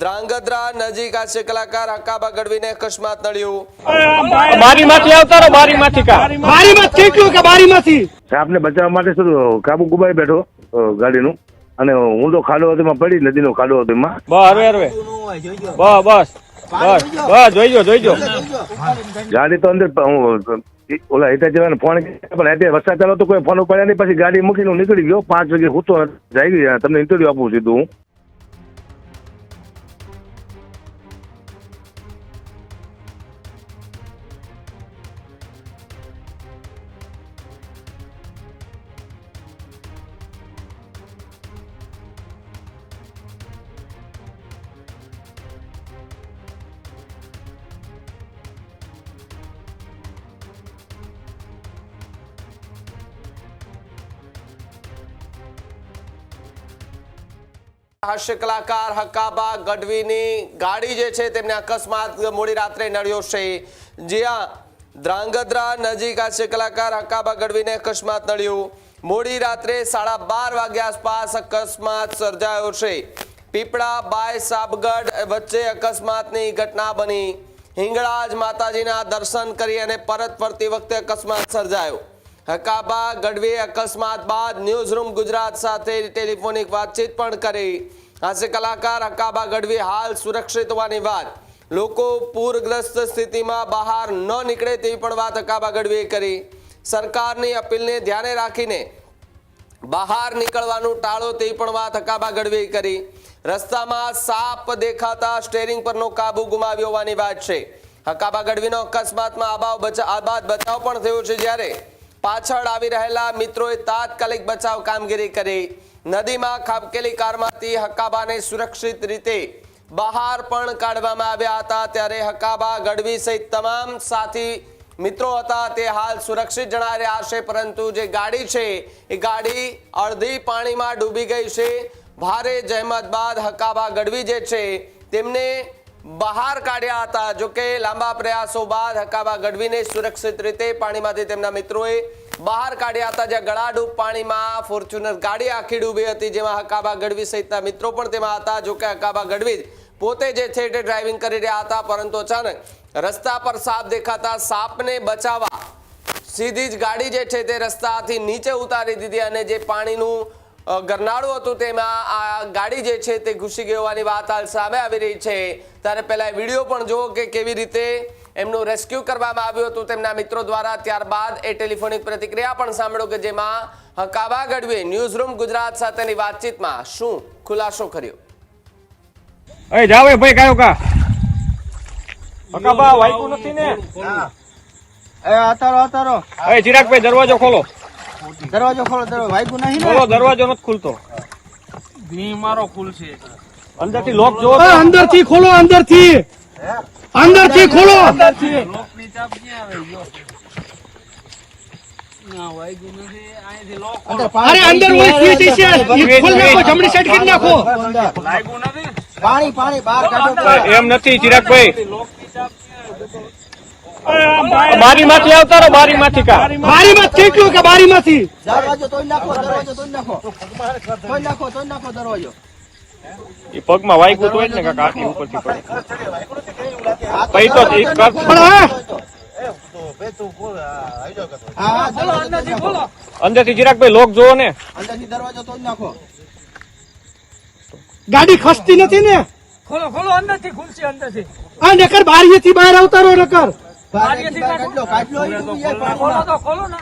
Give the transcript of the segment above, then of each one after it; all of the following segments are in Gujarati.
ધ્રાંગધ્રા નજીક આશે કલાકાર હકાબા ગઢવીને અકસ્માત નડ્યું. બારીમાંથી આવતા રહો, બારીમાંથી આપને બચાવવા માટે શું કાબુ ગુમાવી બેઠો ગાડીનું, અને ઊંડો ખાડો હતો એમાં પડી, નદીનો ખાડો હતો એમાં. બસ જોઈજો ગાડી તો અંદર ઓલા હેઠા જવાને ફોન પણ હેઠે વરસાદ ચાલો તો કોઈ ફોન ઉપાડ્યા નહીં. પછી ગાડી મૂકીને હું નીકળી ગયો. 5 વાગે હું તો જઈ ગયો. તમને ઇન્ટરવ્યુ આપું સીધું હું. હાસ્ય કલાકાર હકાબા ગઢવીની ગાડી જે છે તેમને અકસ્માત મોડી રાત્રે નડ્યો છે. જ્યાં ધ્રાંગધ્રા નજીક હાસ્ય કલાકાર હકાબા ગઢવીને અકસ્માત નડ્યું. મોડી રાત્રે 12:30 વાગ્યા આસપાસ અકસ્માત સર્જાયો છે. પીપળા બાય સાબગઢ વચ્ચે અકસ્માતની ઘટના બની. હિંગળાજ માતાજીના દર્શન કરી અને પરત ફરતી વખતે અકસ્માત સર્જાયો. હકાબા ગઢવીએ અકસ્માત બાદ ન્યૂઝરૂમ ગુજરાત સાથે ટેલિફોનિક વાતચીત પણ કરી. હાસ્ય કલાકાર હકાબા ગઢવી હાલ સુરક્ષિત હોવાની વાત, લોકો પૂરગ્રસ્ત સ્થિતિમાં બહાર ન નીકળે તેવી પણ વાત હકાબા ગઢવીએ કરી. સરકારની અપીલને ધ્યાને રાખીને બહાર નીકળવાનું ટાળો તેવી પણ વાત હકાબા ગઢવીએ કરી. રસ્તામાં સાપ દેખાતા સ્ટેરિંગ પરનો કાબુ ગુમાવ્યો હોવાની વાત છે. હકાબા ગઢવીનો અકસ્માતમાં આબાદ બચાવ પણ થયો છે, જ્યારે પાછળ આવી રહેલા મિત્રોએ તાત્કાલિક બચાવ કામગીરી કરી. નદીમાં ખાબકેલી કારમાંથી હકાબાને સુરક્ષિત રીતે બહાર પણ કાઢવામાં આવ્યા હતા. ત્યારે હકાબા ગઢવી સહિત તમામ સાથી મિત્રો હતા તે હાલ સુરક્ષિત જણાઈ રહ્યા છે. પરંતુ જે ગાડી છે એ ગાડી અડધી પાણીમાં ડૂબી ગઈ છે. ભારે જહેમત બાદ હકાબા ગઢવી જે છે તેમને બહાર કાઢ્યા હતા. જોકે લાંબા પ્રયાસો બાદ હકાબા ગઢવીને સુરક્ષિત રીતે પાણીમાંથી તેમના મિત્રોએ બહાર કાઢ્યા હતા. જ્યાં ગળાડૂબ પાણીમાં ફોર્ચ્યુનર ગાડી આખી ડૂબી હતી, જેમાં હકાબા ગઢવી સહિતના મિત્રો પણ તેમાં હતા. જોકે હકાબા ગઢવી પોતે જે છે તે ડ્રાઇવિંગ કરી રહ્યા હતા, પરંતુ અચાનક રસ્તા પર સાપ દેખાતા સાપને બચાવવા સીધી જ ગાડી જે છે તે રસ્તાથી નીચે ઉતારી દીધી અને જે પાણીનું ગરનાળું હતું તેમાં આ ગાડી જે છે તે ઘૂસી ગઈ હોવાની વાત હાલ સામે આવી રહી છે. ત્યારે પહેલા વિડીયો પણ જુઓ કે કેવી રીતે એમનું રેસ્ક્યુ કરવામાં આવ્યું હતું તેમના મિત્રો દ્વારા. ત્યારબાદ એ ટેલિફોનિક પ્રતિક્રિયા પણ સાંભળો કે જેમાં હકાબા ગઢવીએ ન્યૂઝરૂમ ગુજરાત સાથેની વાતચીતમાં શું ખુલાસો કર્યો. જાવ ભાઈ કાયો કા હકાબા વાઈકું નથી ને? આતારો ચિરાગભાઈ દરવાજો ખોલો. દરવાજો વાઈકું નહીં ને? ખોલો, દરવાજો નથી ખુલતો. મારો ખુલશે. અંદરથી લોક જો. અંદરથી ખોલો, અંદરથી ખોલો. અંદરથી ચાપ ક્યાં આવે ગયો? ના વાઈકું નથી. અહીંથી લોક અરે અંદર ઓલી સ્વિચ છે, ઈ ખોલ નાખો, જમણી સાઈડ કરી નાખો. લાગ્યું નથી. પાણી બહાર કાઢો. એમ નથી ચિરાગભાઈ, બારીમાંથી આવતા રહો, બારીમાંથી કેટલું કે બારીમાંથી દરવાજો તોડી નાખો. દરવાજો એ પગમાં વાગ્યું તો જ ને કાકા આટલી ઉપરથી પડે પૈ તો અંદરથી ચિરાગભાઈ લોક જોવો ને. અંદરથી દરવાજો તોડી નાખો. ગાડી ખસતી નથી ને? ખોલો અંદરથી ખુલશે. અંદરથી આ નકર બારીએથી બહાર આવતા રહો. નકર ખોલો ને.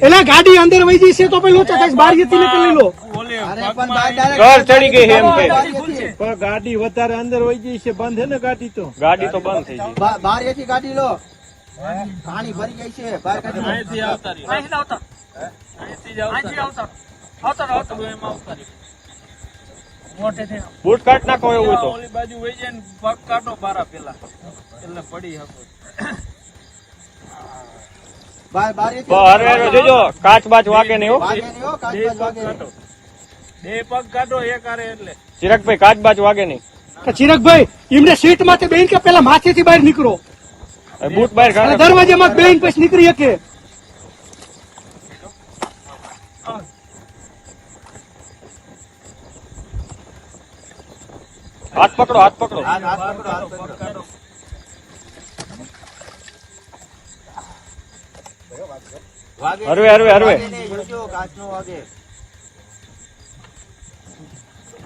એટલે ગાડી અંદર વહી જઈ છે તો પેલો બારીએથી નીકળી લો. ઘર ચડી ગઈ છે એમ કે ગાડી વધારે અંદર વહી ગઈ છે. બંધ છે ને ગાડી તો બંધ થઈ ગઈ. બારીએથી ગાડી લો. પાણી ભરી ગઈ છે. અહીંથી આવતા બૂટ કાઢ નાખો એવું તો. ઓલી બાજુ વહી જાય ને પગ કાઢો બારા પેલા એટલે પડી શકો. જોજો કાચ બાચ વાગે નહીં હો. બે પગ કાઢો એક આરે એટલે. ચિરાગભાઈ કાચ બાચ વાગે નહીં. ચિરાગભાઈ એમને સીટ માંથી બેન કે પેલા માથેથી બહાર નીકળો. બૂટ બહાર કાઢો, દરવાજામાં બેન પછી નીકળી શકે. હાથ પકડો હાથ પકડો હાથ પકડો, હાથ પકડો. વાગે હરવે, હરવે, હરવે. વાગે નહીં, જોજો, કાચનો વાગે.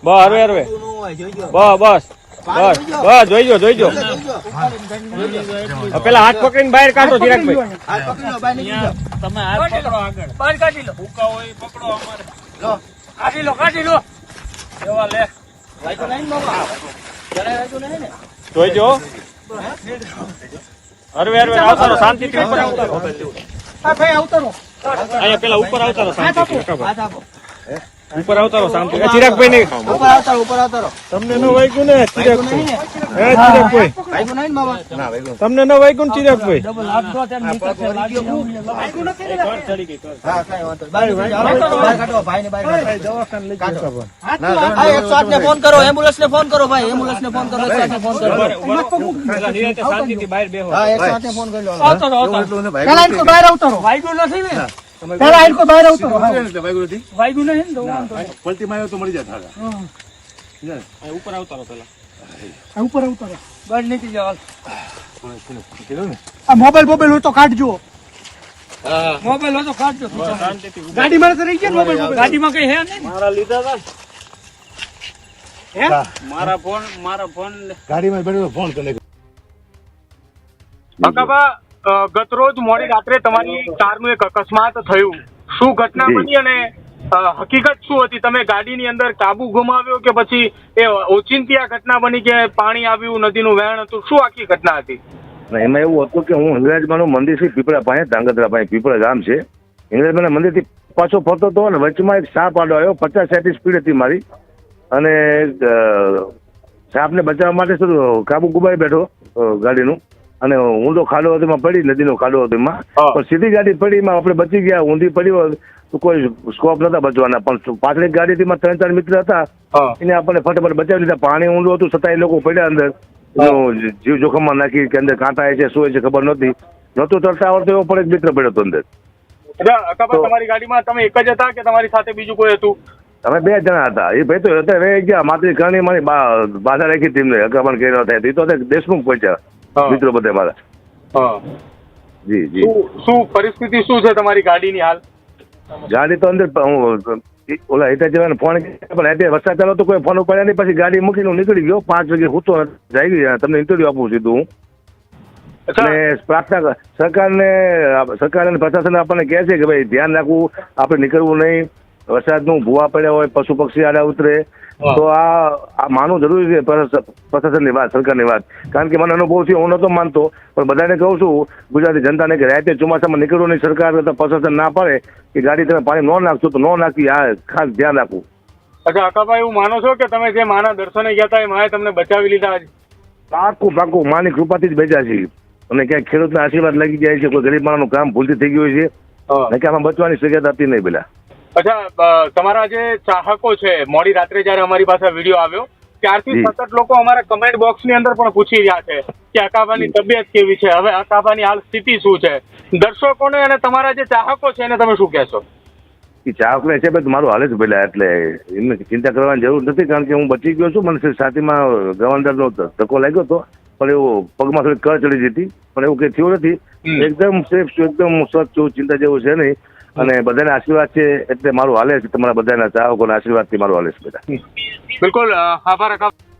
બસ હરવે હરવે ઊંધું ન હોય, જોજો. બસ પાણી બસ જોજો. બસ જોઈજો જોજો. પેલા હાથ પકડીને બહાર કાઢો ચિરાગભાઈ હાથ પકડી લો, બહાર નીકળી જાઓ. તમે હાથ પકડો આગળ બહાર કાઢી લો ભૂકા હોય એ પકડો અમારે લો. કાઢી લો એવા લે વાગ્યું નહીં ને બાબા? જરાય વાગ્યું નહીં ને? જોઈજો હરવે હરવે આવતારો શાંતિથી ઉપર આવતારો અહીંયા પેલા ઉપર આવતારો શાંતિથી હાથ આપો. ઉપર આવતારો શાંતિ ચિરાગભાઈ નહીં ઉપર આવતારો, ઉપર આવતારો. તમને ન વાગ્યું ને વાગ્યું નહીં ને? ચિરાગભાઈ વાગ્યું નહીં ને બાબા? તમને ન વાગ્યું ને ચિરાગભાઈ હા, કાંઈ વાંધો નહીં. બહાર નીકળી જાઓ. બહાર કાઢો, ભાઈને બહાર કાઢો. હા, 108 ને ફોન કરો, એમ્બ્યુલન્સ ને ફોન કરો ભાઈ, એમ્બ્યુલન્સ ને ફોન કરો, 108 ને ફોન કરો. શાંતિથી બહાર બેહો હા, 108 ને ફોન કરી લો. પેલા ઇनको બહાર આવતારો વાગ્યું નથી ને પેલા ઇनको બહાર આવતારો વાગ્યું નહીં ને પલટી માર્યો તો મળી જાય ઉપર આવતારો પેલા ઉપર આવતારો બહાર નીકળી જાવ આ મોબાઈલ હોય તો કાઢજો મોબાઈલ હોય તો કાઢજો ગાડીમાં તો રહી ગયા મોબાઈલ ગાડીમાં કઈ હે નહીં મારા લીધા હતા હે મારા ફોન ગાડીમાં બેઠો ફોન કરે અકાબા ગતરોજ મોડી રાત્રે તમારી કારનું એક અકસ્માત થયું. શું ઘટના જી. બની અને હકીકત શું હતી? તમે ગાડીની અંદર કાબુ ગુમાવ્યો કે પછી એ ઓચિંતી આ ઘટના બની કે પાણી આવ્યું, નદીનું વહેણ હતું? શું આખી ઘટના હતી? એમાં એવું હતું કે હું હિંગળાજમાનું મંદિર છે પીપળા પાસે, ધાંગધ્રા પાસે, પીપળા ગામ છે. હિંગળાજમાના મંદિરથી પાછો ફરતો હતો અને વચમાં એક સાપ આડો આવ્યો. 50-60 સ્પીડ હતી મારી અને સાપને બચાવવા માટે શું કાબુ ગુમાવી બેઠો ગાડીનું અને ઊંડો ખાડો હતો એમાં પડી, નદીનો ખાડો હતો એમાં. પણ સીધી ગાડી પડી એમાં આપણે બચી ગયા. ઊંધી પડી હોત તો કોઈ સ્કોપ નતા બચવાના. પણ પાછળ ગાડી હતી, 3-4 મિત્ર હતા, એને આપણને ફટાફટ બચાવી લીધા. પાણી ઊંડું હતું છતાં એ લોકો પડ્યા અંદર, જીવ જોખમમાં નાખી કે અંદર કાંટા છે શું છે ખબર નહોતી. નહોતું તરતા આવડતું એવો પણ એક મિત્ર પડ્યો હતો અંદર. અકાબા તમારી ગાડીમાં તમે એક જ હતા કે તમારી સાથે બીજું કોઈ હતું? અમે 2 જણા હતા. એ ભાઈ તો હતા રહી ગયા. માત્ર કરણી મારી બાધા રાખી તેમને અકાબણ કર્યો થાય. એ તો દેશમુખ પહોંચ્યા મિત્રો બધા મારા. જી જી. શું પરિસ્થિતિ શું છે તમારી ગાડીની હાલ? ગાડી તો અંદર ઓલા હેઠા જવાને ફોન પણ હેઠે વરસાદ ચાલો તો કોઈ ફોન ઉપાડ્યા નહીં. પછી ગાડી મૂકીને હું નીકળી ગયો. 5 વાગે હું તો જઈ ગયા. તમને ઇન્ટરવ્યુ આપું સીધું હું. અને પ્રાર્થના સરકારને અને પ્રશાસન આપણને કહે છે કે ભાઈ ધ્યાન રાખવું, આપણે નીકળવું નહીં. વરસાદનું ભૂવા પડ્યા હોય, પશુ પક્ષી આડા ઉતરે તો આ માનવું જરૂરી છે પ્રશાસનની વાત, સરકારની વાત. કારણ કે મને અનુભવ છે, હું નતો માનતો પણ બધાને કહું છું ગુજરાતી જનતાને કે રાતે ચોમાસામાં નીકળવું નહીં. સરકાર કરતા પ્રશાસન ના પાડે કે ગાડી તમે પાણી ન નાખશો તો ન નાખી. આ ખાસ ધ્યાન રાખવું. અચ્છા અકાબા, એવું માનો છો કે તમે જે માના દર્શને ગયા હતા એ માએ તમને બચાવી લીધા? પાકું માની કૃપાથી જ બેચ્યા છીએ. અને ક્યાંક ખેડૂતના આશીર્વાદ લાગી જાય છે. કોઈ ગરીબ માણસનું કામ ભૂલથી થઈ ગયું છે કે આમાં બચવાની શક્યતા હતી નહીં પેલા. અચ્છા, તમારા જે ચાહકો છે, મોડી રાત્રે જયારે અમારી પાસે વિડીયો આવ્યો ત્યારથી સતત લોકો અમારા કમેન્ટ બોક્સ ની અંદર પણ પૂછી રહ્યા છે કે અકાબાની તબિયત કેવી છે, હવે અકાબાની હાલ સ્થિતિ શું છે. દર્શકોને અને તમારા જે ચાહકો છે એને તમે શું કહેશો? એ ચાહકને છે ભાઈ મારું હાલે જ પેલા, એટલે એમને ચિંતા કરવાની જરૂર નથી. કારણ કે હું બચી ગયો છું. મને છાતીમાં ગવાંડરનો ધક્કો લાગ્યો હતો પણ એવું પગમાં થોડી કળ ચડી જતી, પણ એવું કંઈ થયું નથી. એકદમ સેફ છું, એકદમ સ્વચ્છ છું, ચિંતા જેવું છે નહીં. અને બધાના આશીર્વાદ છે એટલે મારું હાલે છે. તમારા બધાના ચાહકોના આશીર્વાદથી મારું હાલે છે બેટા. બિલકુલ, આભાર અકાબા.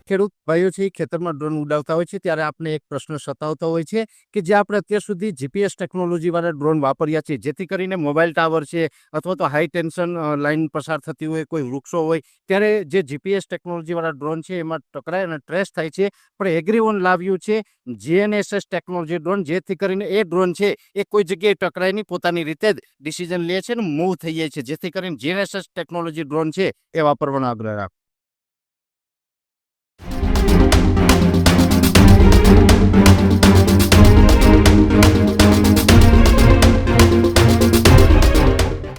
ખેડૂત ભાઈઓ છે ખેતરમાં ડ્રોન ઉડાવતા હોય છે ત્યારે આપણે એક પ્રશ્ન સતાવતો હોય છે કે જે આપણે અત્યાર સુધી જીપીએસ ટેકનોલોજી વાળા ડ્રોન વાપર્યા છે, જેથી કરીને મોબાઈલ ટાવર છે અથવા તો હાઈ ટેન્શન લાઇન પસાર થતી હોય, કોઈ વૃક્ષો હોય, ત્યારે જે જીપીએસ ટેકનોલોજી વાળા ડ્રોન છે એમાં ટકરાય અને ટ્રેસ થાય છે. પણ એગ્રીવન લાવ્યું છે જીએનએસએસ ટેકનોલોજી ડ્રોન, જેથી કરીને એ ડ્રોન છે એ કોઈ જગ્યાએ ટકરાય નહીં, પોતાની રીતે જ ડિસિઝન લે છે અને મૂવ થઈ જાય છે. જેથી કરીને જીએનએસએસ ટેકનોલોજી ડ્રોન છે એ વાપરવાનો આગ્રહ રાખો.